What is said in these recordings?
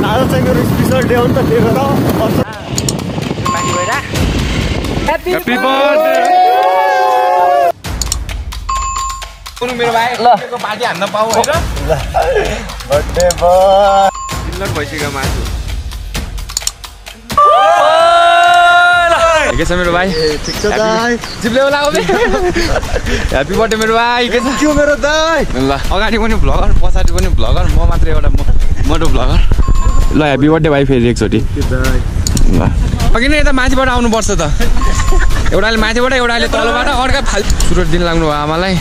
आज चाहिँ मेरो स्पेशल डे हो नि त त्यही भएर ह्यापी बर्थडे मेरो भाइ लको पार्टी हान्न पाऊ हैन बर्थडे बोय चिल्लर भइसक्यो मासु के छ मेरो भाइ ठीक छ दाइ जिब्ले लाऊ बे ह्यापी बर्थडे मेरो भाइ के छ के मेरो दाइ ल अगाडि पनि भ्लगर पछाडि पनि भ्लगर म मात्र एउटा मोटो भ्लगर ल ह्यापी बर्थडे भाइ फेरि एकचोटी दाइ ल अघि नै यता माथिबाट आउनु पर्छ त एउटाले माथिबाट एउटाले तलबाट अर्का फाल्तु सुरुट दिन लाग्नु भयो आमालाई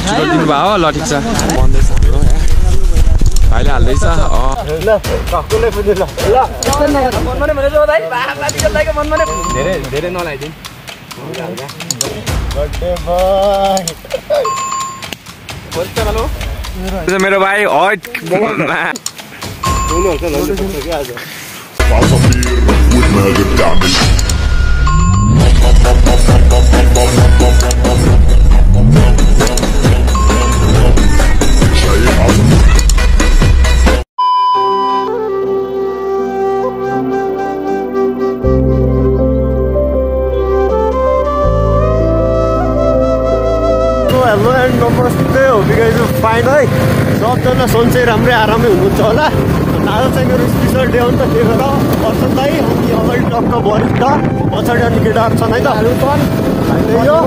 सुरुट दिनु भयो ल ठिक छ बन्दैछ हाम्रो भाइले हाल्दैछ ल टक्कले पनि ल मनमने भने जो दाइ बाबाको दाइको मनमने धेरै धेरै नलाइदिन बर्थडे बोय हुन्छ हेलो मेरो भाइ हट हुनु हुन्छ के आज हेलो एन्ड नमस्ते हो बिगाइज फाइन है सबजना सन्चै राम्रै आरामै हुनुहुन्छ होला आज चाहिँ मेरो स्पेसल डे हो नि त त्यही भएर पर्छन् दाइ अनि अगाडि टक्क वरिष्ठ पछाडि अनि केटाहरू छन् है त यो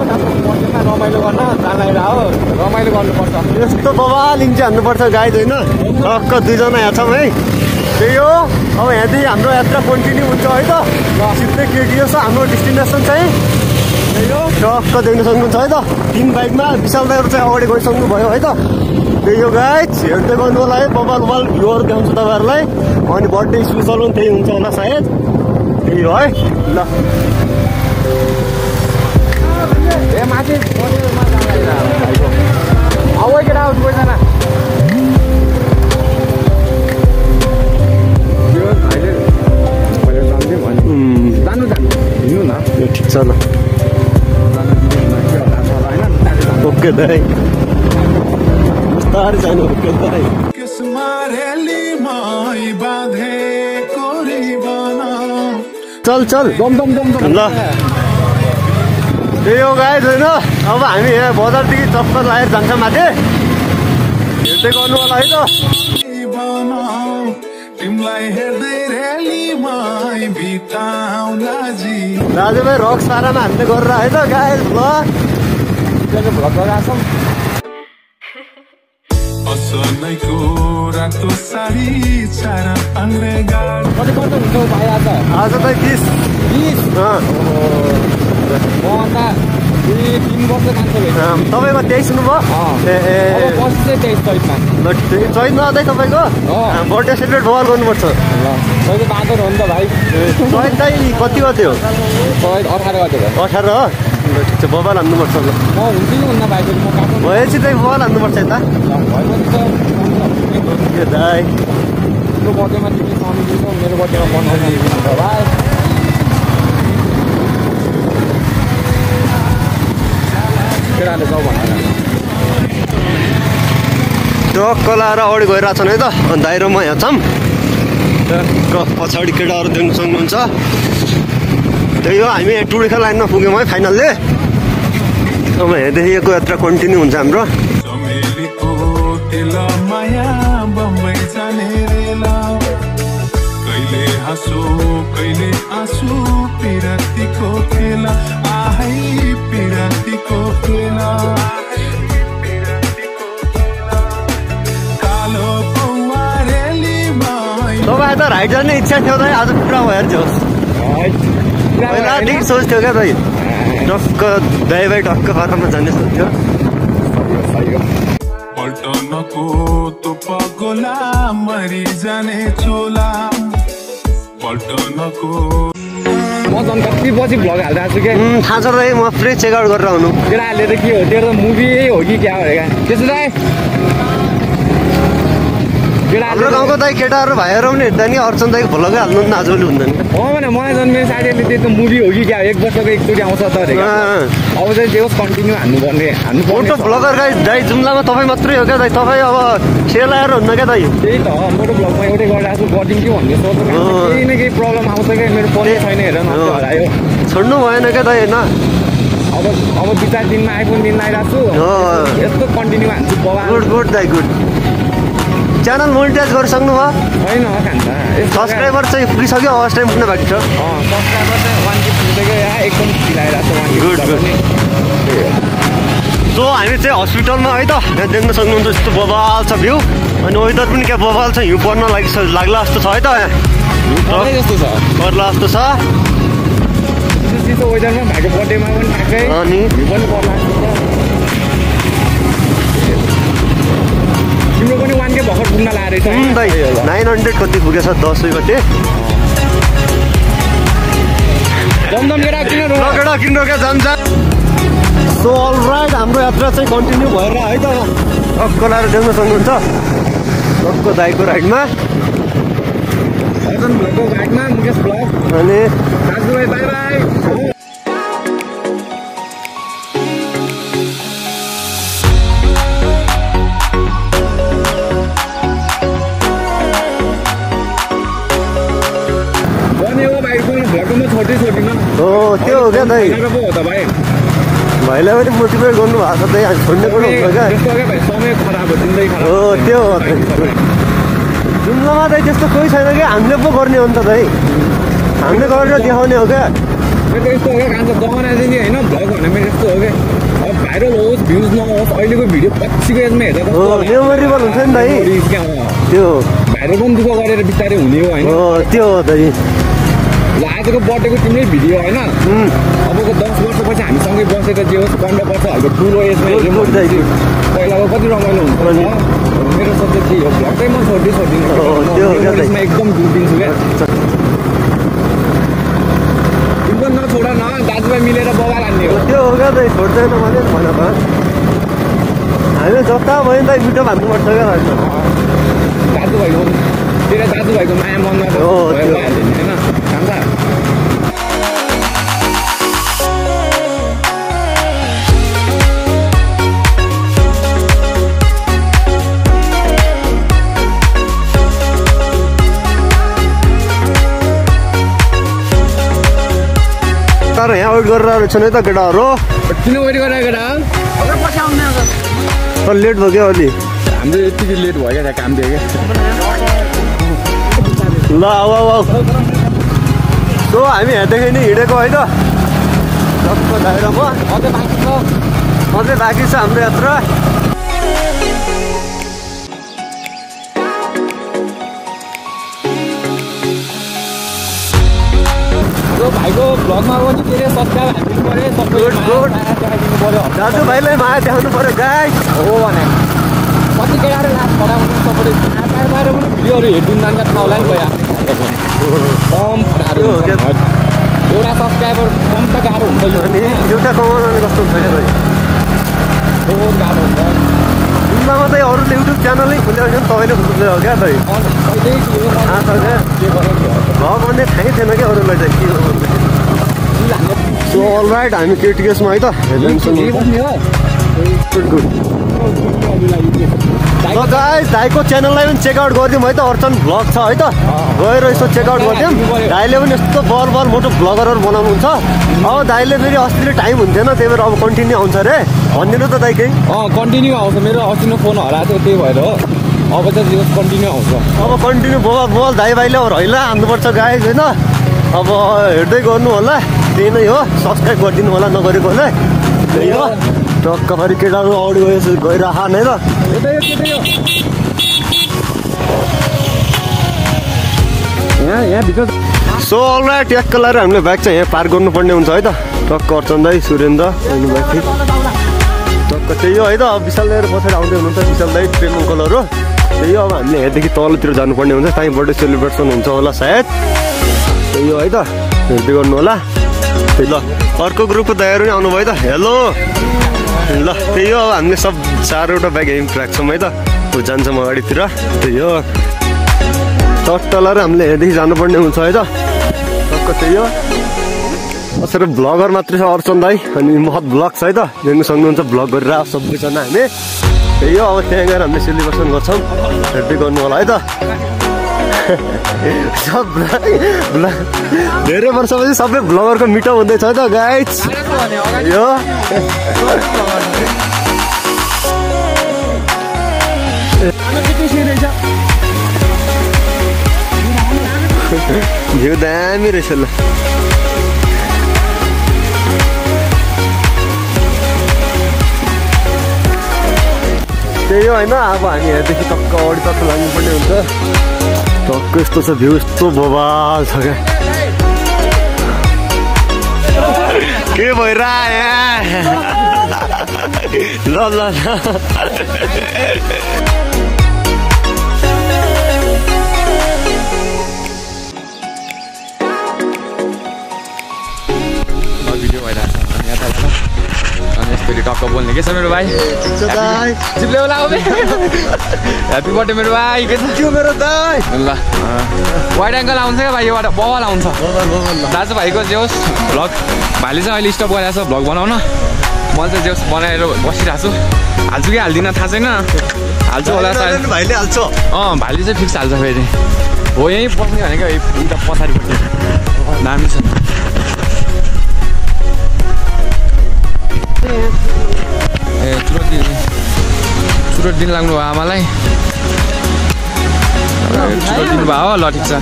रमाइलो गर्न जाँदा हो रमाइलो गर्नुपर्छ यस्तो बवाल इन्ची हान्नुपर्छ गाइड होइन टक्क दुईजना यहाँ छौँ है त्यही हो अब यहाँदेखि हाम्रो यात्रा कन्टिन्यू हुन्छ है त सिधै के छ हाम्रो डेस्टिनेसन चाहिँ त्यही हो टक्क देख्न सक्नुहुन्छ है त 3 बाइकमा विशाल दाइहरू चाहिँ अगाडि गइसक्नु भयो है त त्यही हो गाइज हेर्दै गर्नु होला है बबाल भ्यूहरू देखाउँछु तपाईँहरूलाई अनि बर्थडे स्पेसल पनि त्यही हुन्छ होला सायद त्यही हो है ल ए माथि अब केटा आउनु पैसाना जानु हिँड्नु न यो ठिक छ ल ओके दाइ बिस्तारै जानु ओके दाइ चल चल दम ल त्यही हो गाइज होइन अब हामी यहाँ बजारदेखि चक्कर लगाएर जान्छ माथि हेर्दै गर्नु होला है त दाजुभाइ रक्स पारामा हामीले गरेर है त गाइज ल भ्लग लगाछौँ कति पर्छ हुन्छ भाइ आज त 20 3 वर्ष जान्छ तपाईँको 23 हुनुभयो चैतमा अझै तपाईँको बर्थडे सेलिब्रेट बवाल गर्नुपर्छ बाँदर हो नि त भाइ चैत चाहिँ कति गते हो 18 गते 18 हो ठिक छ बवाल हान्नुपर्छ ल म हुन्छ नि हुन्न भाइ भएपछि चाहिँ बवाल हान्नुपर्छ यता दाइ मेरो बर्थडेमा तिमी सानो दिन्छौ मेरो बर्थडेमा बनाउनु भाइ केटाले जाऊ भनेर टक्क लाएर अगाडि गइरहेको छन् है त अनि दाइ र म यहाँ छौँ पछाडि केटाहरू देख्न सक्नुहुन्छ त्यही हो हामी टुरिखा लाइनमा पुग्यौँ है फाइनल्ली अब यहाँदेखिको यात्रा कन्टिन्यू हुन्छ हाम्रो तपाईँ त राइड जाने इच्छा थियो दाइ आज पुरा भएर थियो पहिलादेखि सोच्थ्यो क्या दाइ टक्क दाइ भाइ टक्क फर्कमा जाने सोच्थ्यो म झन् कति पछि भ्लग हालिरहेको छु क्या थाहा छ दाइ म फ्री चेकआउट गरेर आउनु केटाहरूले त के हो त्यो त मुभी हो कि क्या हो क्या त्यसो दाइ हाम्रो गाउँको दाइ केटाहरू भाइहरू पनि हेर्दा नि अर्चन दाइको भ्लगै हाल्नु नि आजभोलि हुँदैन हो भने मलाई जन्मेको साथीहरूले त्यो मुभी हो कि क्या 1 वर्षको एकचोटि आउँछ त अब चाहिँ जे होस् कन्टिन्यू हान्नुपर्ने मोटो भ्लगर गाई दाइ जुम्लामा तपाईँ मात्रै हो क्या दाइ तपाईँ अब सेलाएर हुन्न क्या दाइ त्यही त मोटो भ्लगमा एउटै गरिरहेको छु गरिदिउँ कि भन्ने सोच केही न केही प्रब्लम आउँछ क्या मेरो फोनै छैन हेर न हरायो छोड्नु भएन क्या दाइ होइन अब 2-4 दिनमा आइफोन दिन लगाइरहेको छु यस्तो कन्टिन्यू हान्छु बाबा गुड दाइ गुड च्यानल मोनिटाइज गरिसक्नु भयो छैन खान्छ सब्सक्राइबर चाहिँ पुगिसक्यो अवस्था टाइम पुग्न बाँकी छ सब्सक्राइबर चाहिँ 1K पुग्दै एकदम खिलाइरहेको छ गुड सो हामी चाहिँ हस्पिटलमा है त यहाँ देख्न सक्नुहुन्छ यस्तो बबाल छ भ्यू अनि वेदर पनि क्या बबाल छ हिउँ पर्न लाग्ला जस्तो छ है त यहाँ जस्तो छ पर्ला जस्तो छ चिसो वेदरमा भाइको बर्थडेमा पनि ठ्याक्कै अनि हिउँ पनि पर्ला तिम्रो पनि 1K भर्खर पुग्न लागेको रहेछ 900 कति पुगेछ 10 गते दमदम केटा किन क्या जान्छ सो अलराइट हाम्रो यात्रा चाहिँ कन्टिन्यू भएर है त टक्क लाएर देख्न सक्नुहुन्छ टक्क दाइको राइडमा मुकेश ब्लग अनि दाजुभाइ बाई बाई हो त्यो हो क्या दाइ भाइलाई पनि मोटिभेट गर्नु भएको छ दाइ हामी छोड्ने पनि हुन्छ क्या हो त्यो हो जुम्लामा दाइ त्यस्तो कोही छैन क्या हामीले पो गर्ने हो नि त दाइ हामीले गरेर देखाउने हो क्या यस्तो हो क्या खान्छ गहना दिने होइन भ्लग भन्ने मेरो यस्तो हो क्या अब भाइरल होस् भ्युज नहोस् अहिलेको भिडियो पछिको एजमा हेर्दा मेमोरेबल हुन्छ नि दाइ त्यो भाइरल पनि दुःख गरेर बिस्तारै हुने हो होइन त्यो हो दाइ आजको बर्थडेको तिम्रै भिडियो होइन अबको 10 वर्षपछि हामीसँगै बसेर जे होस् 15 वर्षहरूको ठुलो एजमा पहिलाको कति रमाइलो हुन्छ मेरो सबै त्यही हो भ्लगै म छोडिदिनु एकदम डुबिदिन्छु क्या तिम्रो नछोड न दाजुभाइ मिलेर बबाल हान्ने हो त्यो हो क्या दाइ छोड्दैन भने भन हामी जता भयो नि दाइ मिठो भन्नुपर्छ क्या दाजुभाइको तेरो दाजुभाइको माया मनमा होइन तर यहाँ वेट गरेर रहेछ नि त केटाहरू किन वेट गरेर केटा लेट भयो क्या अलि हाम्रो यतिकै लेट भयो क्या काम दियो क्या ल अब सो हामी यहाँदेखि नि हिँडेको है त टक्क दाइरामा अझै बाँकी छ हाम्रो यात्रा भाइको भ्लगमा पनि के अरे सब्सक्राइब हालिदिनु पर्यो देखाइदिनु पर्यो दाजुभाइलाई माया देखाउनु पर्यो गाई हो भने कति केटाहरू लास्ट खडा हुनु सबैले बाहिर बाहिर पनि भिडियोहरू हेरिदिनु जान्छ ठाउँलाई नि गयो कम खडाहरू एउटा सब्सक्राइबर कम त गाह्रो हुन्छ अनि एउटा कमाउनु कस्तो हुन्छ बहुत गाह्रो हुन्छ जुम्लामा चाहिँ अरूले युट्युब च्यानलै खोलेको थियो तपाईँले खोल्नु हो क्या त भन्ने थाहै थिएन क्या अरूलाई चाहिँ के गर्नु सो अलराइट हामी केटिएसमा है त गाइस दाइको च्यानललाई पनि चेकआउट गरिदिउँ है त अर्चन भ्लग छ है त गएर यसो चेकआउट गरिदिउँ दाइले पनि यस्तो बल मोटो भ्लगरहरू बनाउनुहुन्छ अब दाइले फेरि अस्तिले टाइम हुन्थेन त्यही भएर अब कन्टिन्यू आउँछ अरे भनिदिनु त दाइ केही कन्टिन्यू आउँछ मेरो अस्तिनो फोन हराएको थियो त्यही भएर अब चाहिँ कन्टिन्यू आउँछ अब कन्टिन्यू बोल दाइ भाइले अब रहिला हान्नुपर्छ गाइस होइन अब हेर्दै गर्नु होला त्यही नै हो सब्सक्राइब गरिदिनु होला नगरेकोलाई त्यही हो टक्क फेरि केटाहरू अगाडि गइरह नै त सो अलराइट ट्याक्क लगाएर हामीले बाइक चाहिँ यहाँ पार्क गर्नुपर्ने हुन्छ है त टक्क अर्चन दाइ सुरेन्द्र अनि बाइक टक्क त्यही हो है त अब विशाल दाइहरू पछाडि आउँदै हुनुहुन्छ विशाल दाइ प्रेम अङ्कलहरू त्यही हो अब हामीले यहाँदेखि तलतिर जानुपर्ने हुन्छ त्यहीँ बर्थडे सेलिब्रेसन हुन्छ होला सायद त्यही हो है त हेर्दै गर्नु होला त्यही ल अर्को ग्रुपको दाइहरू नि आउनुभयो त हेलो ल त्यही हो अब हामीले सब 4वटा बाइक यहीँ राख्छौँ है त जान्छौँ अगाडितिर त्यही हो तल र हामीले हेर्दै जानुपर्ने हुन्छ है त टक्क त्यही हो कसरी भ्लगर मात्रै छ अर्चन दाई अनि महत भ्लग्स है त हेर्नु सक्नुहुन्छ भ्लग गरेर सबैजना हामी त्यही हो अब त्यहाँ गएर हामीले सेलिब्रेसन गर्छौँ हेर्दै गर्नु होला है त सब धेरै वर्षपछि सबै भ्लगरको मिटअप हुँदैछ है त गाइज यो भ्यू दामी रहेछ ल त्यही हो होइन अब हामी यहाँदेखि टक्क अगाडितर्फ लाग्नुपर्ने हुन्छ टक्क यस्तो छ भ्यू यस्तो बवाल छ क्या के भइरह्यो ल ल भिडियो भइरहेको छ अनि यता अनि यसरी टक्क बोल्ने के छ मेरो भाइ जिप्ले होला ह्याप्पी बर्थडे मेरो भाइ के छ त्यो मेरो दाइ ल वाइड एङ्गल आउँछ क्या भाइ एउटा बवाल आउँछ दाजुभाइको जे होस् भ्लग भाइले चाहिँ अहिले स्टप गरिरहेको छ भ्लग बनाउन म चाहिँ जे होस् बनाएर बसिरहेको छु हाल्छु कि हाल्दिनँ थाहा छैन हाल्छु होला सायद भाइले हाल्छ भाइले चाहिँ फिक्स हाल्छ फेरि हो यहीँ बस्ने भनेको उता पछाडिपट्टि दामी छ ए चुरोट दिन लाग्नु भयो आमालाई चुरोट दिनुभयो हो ल ठिक छ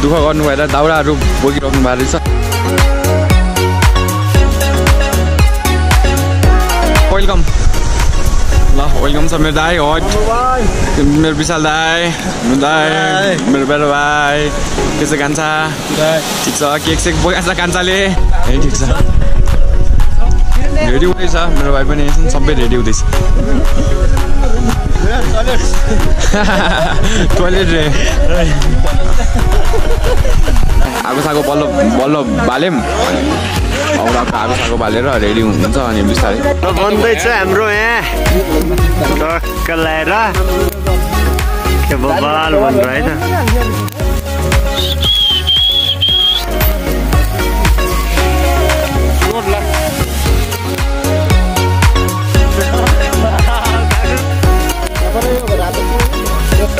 दुःख गर्नु भएर दाउराहरू बोकिराख्नु भएको रहेछ वेलकम ल वेलकम छ मेरो दाई हट मेरो विशाल दाई मेरो बेरो भाइ के छ कान्छा ठिक छ केक सेक बोकाएको छ कान्छाले ए ठिक छ रेडी हुँदैछ मेरो भाइ पनि सबै रेडी हुँदैछ टोइलेट रे आगो सागो बल्ल बाल्यौँ औराको आगो सागो बालेर रेडी हुन्छ अनि बिस्तारै बन्दैछ हाम्रो यहाँ टक्क लगाएर के बबाल बन्छ है त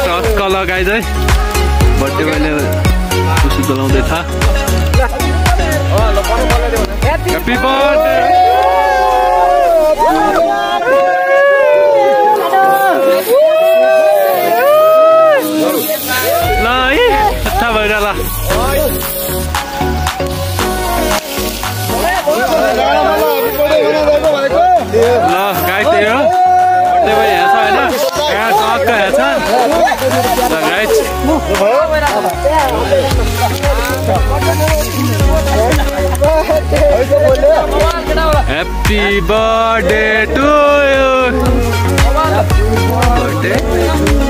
टक्क लगाइज है बर्थडे मैले खुसी चलाउँदैछ ह्याप्पी बर्थडे ल है अच्छा भइरह ल गाई त्यही हो बर्थडे भाइ यहाँ छ होइन यहाँ टक्क यहाँ छ ल guys Happy birthday to you. Birthday.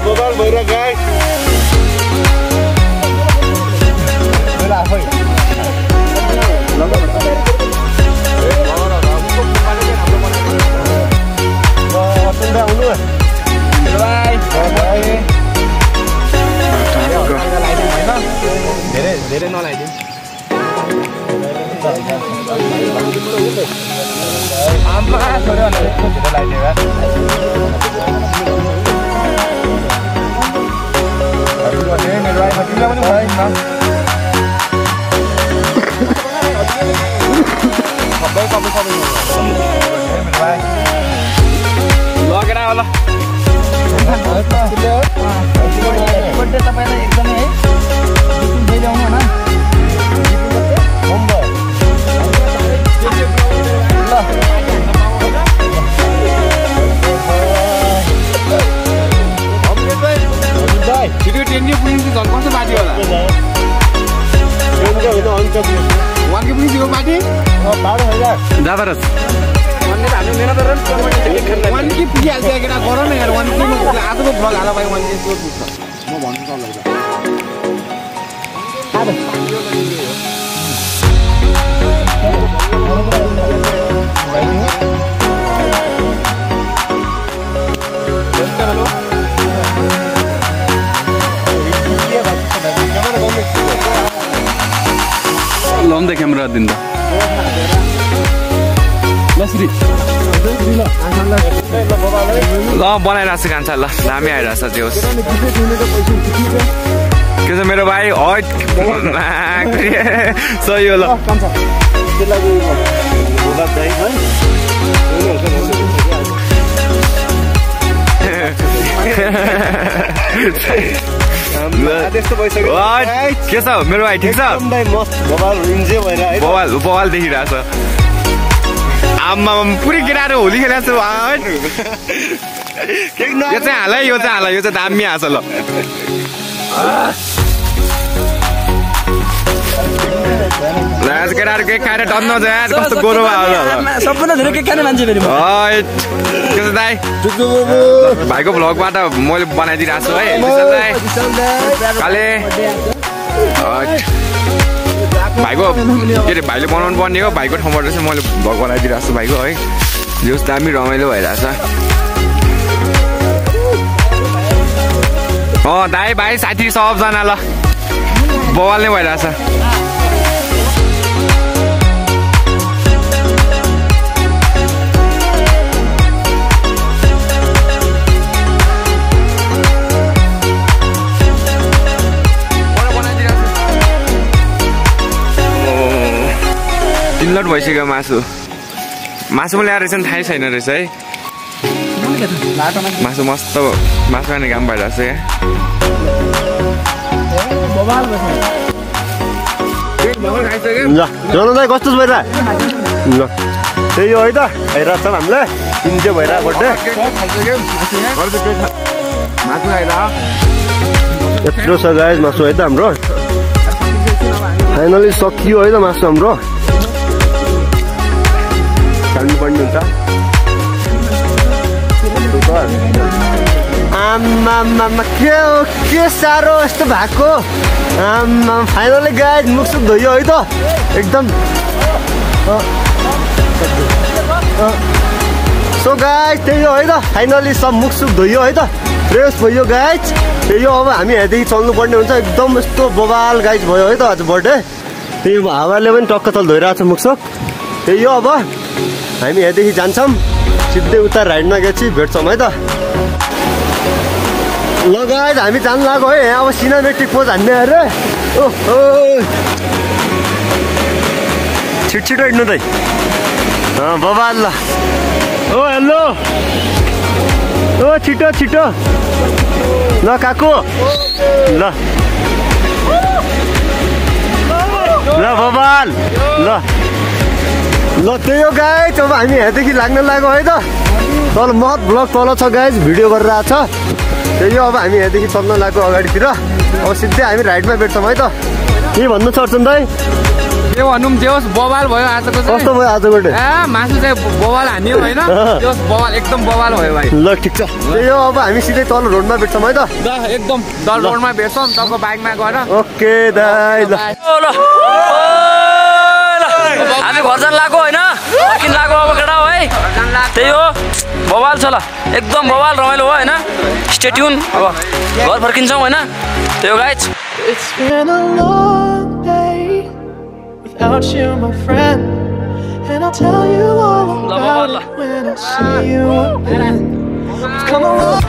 Bobal भइरा गाइस धेरै नलाइदिनु आम्मा छोड्यो भने धेरै लाइदियो लगेर होला बर्थडे तपाईलाई एकदमै है गिफ्ट ल्याउनु हैन छिटो ट्रेनले पुगिन्छ झन् कस्तो बाटी होला वानके पुगिन्छ बाटी जाँदरस वानके पुगिहाल्छ केटा गर न यार वानके आजको भ्लग हाल भाइ वानके सोध पुग्छ म भन्छु तपाईँलाई लम्दे क्यामेरा दिन्छ ल बनाइरहेको छु कान्छ ल दामी आइरहेछ त्यो के छ मेरो भाइ हट सही हो ल के छ मेरो भाइ ठिक छ बवाल देखिरहेछ आम्मा पुरै केटाहरू होली खेलेको छु यो चाहिँ हाल यो चाहिँ दामी आछ ल केटाहरू केक खाएर टन्न जाँच कस्तो गोरो सबभन्दा धेरै केक खाने मान्छे फेरि के छ दाइ भाइको भ्लगबाट मैले बनाइदिइरहेको छु है काले भाइको के अरे भाइले बनाउनु पर्ने हो भाइको ठाउँबाट चाहिँ मैले भ्लग बनाइदिइरहेको छु भाइको है जस दामी रमाइलो भइरहेछ दाइ भाइ साथी सबजना ल बवाल नै भइरहेछ किन्लट भइसक्यो मासु पनि ल्याएर रहेछ नि थाहै छैन रहेछ है मासु मस्त मासु खाने काम भइरहेछ क्या कस्तो भइरह ल त्यही हो है त आइरहेको छ हामीलाई किन्चे भइरह बर्थडे यत्रो छ गाइस मासु है त हाम्रो फाइनली सकियो है त मासु हाम्रो पर्ने हुन्छ आम्मा के साह्रो यस्तो भएको आम्मा फाइनली गाइस मुखसुख धोयो है त एकदम सो गाइस त्यही हो है त फाइनली सब मुखसुख धोयो है त फ्रेस भयो गाइस त्यही हो अब हामी यहाँदेखि चल्नुपर्ने हुन्छ एकदम यस्तो बवाल गाइस भयो है त आज बर्थडे त्यही हावाले पनि टक्क तल धोइरहेको छ मुखसुख त्यही हो अब हामी यहाँदेखि जान्छौँ सिधै उता राइडमा गएपछि भेट्छौँ है त ल गाइस हामी जानु लाग्यो है अब सिनेमेटिक पोज हान्ने अरे ओहो छिटो हिँड्नु त बबाल ल ओ हेलो ओ छिटो ल काकु ल बबाल ल त्यही हो गाइस अब हामी यहाँदेखि लाग्न लाग्यो है त तल महत ब्लग तल छ गाइस भिडियो गरेर आएको छ त्यही हो अब हामी यहाँदेखि चल्न लाग्यो अगाडितिर अब सिधै हामी राइडमा भेट्छौँ है त के भन्नु छ अर्जुन दाइ के भनौँ जे होस् बवाल भयो आजको चाहिँ कस्तो भयो आजको डे मासु चाहिँ बवाल हान्यो होइन त्यो बवाल एकदम बवाल भयो भाइ ल ठिक छ त्यही हो अब हामी सिधै तल रोडमा भेट्छौँ है त एकदम तल रोडमा भेट्छौँ तपाईँको बाइकमा गएर ओके दाइ ल हामी घर जान लाग्यो होइन किन लाग्यो अब केटा हो है त्यही हो बवाल छ ल एकदम बवाल रमाइलो हो होइन स्टे ट्युन अब घर फर्किन्छौँ होइन त्यही हो guys It's been a long day without you, my friend, and I'll tell you all about it when I see you again. Come on.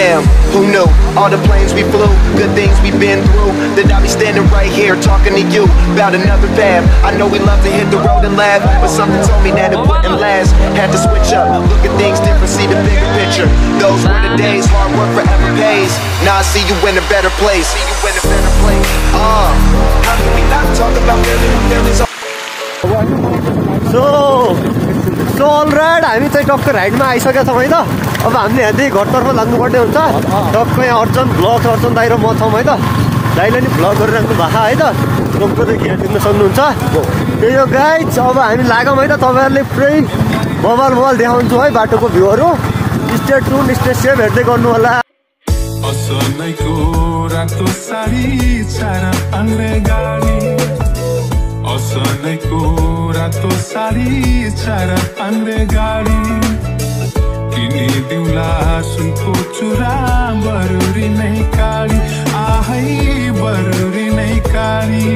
damn, who knew? All the planes we flew, good things we've been through. That I'll be standing right here talking to you about another path. I know we love to hit the road and laugh, but something told me that it wouldn't last. Had to switch up, look at things different, see the bigger picture. Those were the days, hard work forever pays. Now I see you in a better place. See you in a better place. How can we not talk about living when there is so all right हामी चाहिँ टक्क राइडमा आइसकेका छौँ है त। अब हामीले यहाँदेखि घरतर्फ लाग्नुपर्ने हुन्छ। टक्क यहाँ अर्जुन दाइ र म छौँ है त। दाइले नि भ्लग गरिराख्नु भएको है त, टक्कदेखि यहाँ देख्न सक्नुहुन्छ। त्यही हो गाइज, अब हामी लागौँ है त। तपाईँहरूले पुरै बवाल देखाउँछु है बाटोको भ्यूहरू। स्टे ट्युन, स्टे सेफ हेर्दै गर्नु होला। असनैको रातो साडी चारा पाङ्रे गाडी किनिदिउँला सुनको चुरा बरुरी नै काडी आहै बरुरी नै काडी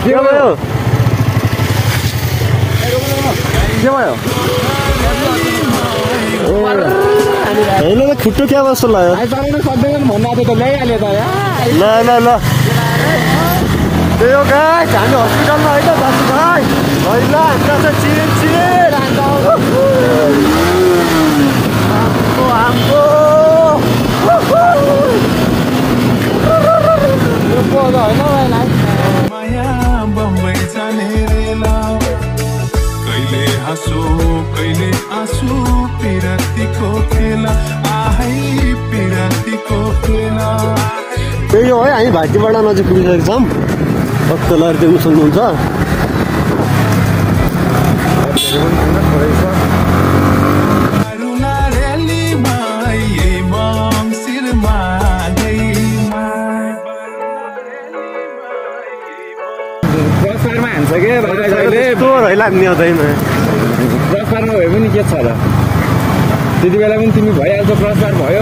के भयो? होइन खुट्टो क्या जस्तो लाग्यो। ल त्यही हो गाइस, हामी हस्पिटलमा है त दाजुभाइ। पहिला हामीलाई चाहिँ चिर माया बम्बई जाने रेला कहिले हाँसो कहिले आँसु पिरातीको खेला आहै पिरातीको खेला। त्यही हो है, हामी भाटीबाट नजिक पुगिसकेको छौँ। टक्क लहर देख्नु सक्नुहुन्छ। पुरस्कारमा भए पनि के छ र, त्यति बेला पनि तिमी भइहाल्छ। पुरस्कार भयो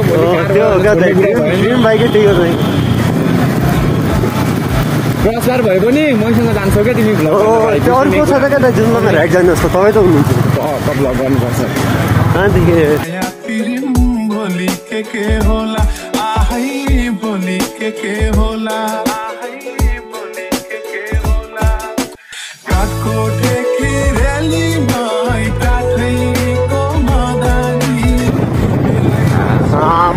पुरस्कार भए पनि मैसँग जान्छौ क्या तिमी। अर्को छ त क्या जुनमा राइड जानुहोस् त, तपाईँ त हुनुहुन्छ भ्लग गर्नुपर्छ। भोलि के होला आहै भोलि के होला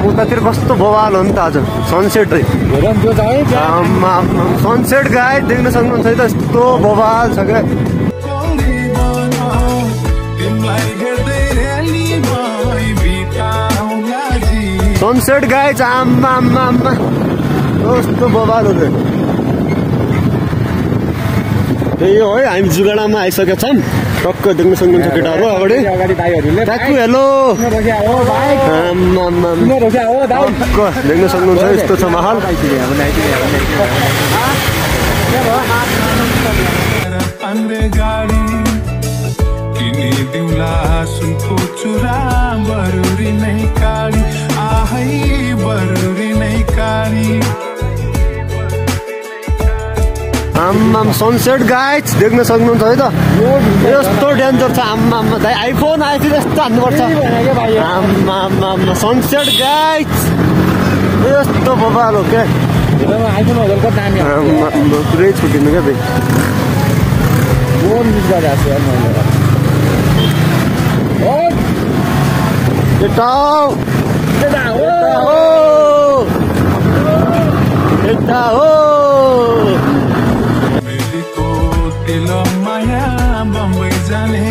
उतातिर कस्तो बवाल हो नि त आज। सनसेट सनसेट गाइड देख्न सक्नुहुन्छ है त, यस्तो बवाल छ क्या। सनसेट गाइड आम्मा कस्तो बवाल हो त। त्यही हो है, हामी जुगाडामा आइसकेका छौँ। टक्क देख्न सक्नुहुन्छ केटाहरू अगाडि। काकु हेलो, देख्न सक्नुहुन्छ यस्तो छ माहौल। किनिदिउँला सुनको चुरा बरुरी नै काडी आहै बरुरी नै काडी। आम्माम सनसेट गाइड्स देख्न सक्नुहुन्छ है त, यस्तो डेन्जर छ। आम्मामा दाइ आइफोन आएपछि यस्तो हान्नुपर्छ। आम्मामा सनसेट गाइड्स यस्तो बवाल हो क्या। पुरै छुट्टिनु क्या भाइ। यता हो बम्बई जाने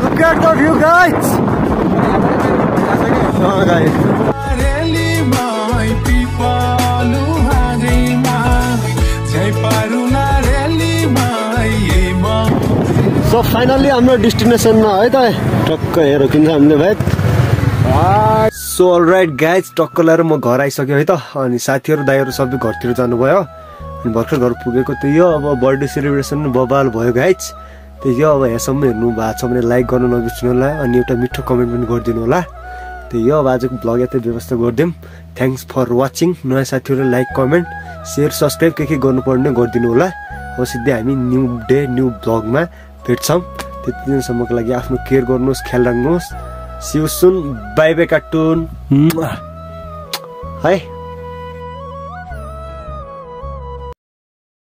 Look at the view, guys. Guys. So finally हाम्रो डेस्टिनेसनमा है त टक्क हेर किन्छ हामीले भाइ। सो अलराइट गाइज, टक्क लगाएर म घर आइसक्यो है त। अनि साथीहरू दाइहरू सबै घरतिर जानुभयो। अनि भर्खर घर पुगेको त्यही हो। अब बर्थडे सेलिब्रेसन बबाल भयो गाइज। त्यही हो। अब यहाँसम्म हेर्नु भएको छ भने लाइक गर्न नबिर्सिनु होला अनि एउटा मिठो कमेन्ट पनि गरिदिनु होला। त्यही हो। अब आजको ब्लग यतै व्यवस्था गरिदिउँ। Thanks for watching. नयाँ साथीहरू लाइक कमेन्ट सेयर सब्सक्राइब के गरिदिनु गरिदिनु होला। अब सिधै हामी न्यू डे न्यू ब्लगमा भेट्छौँ। त्यति दिनसम्मको लागि आफ्नो केयर गर्नुहोस्, ख्याल राख्नुहोस्। See you soon. Bye bye cartoon है।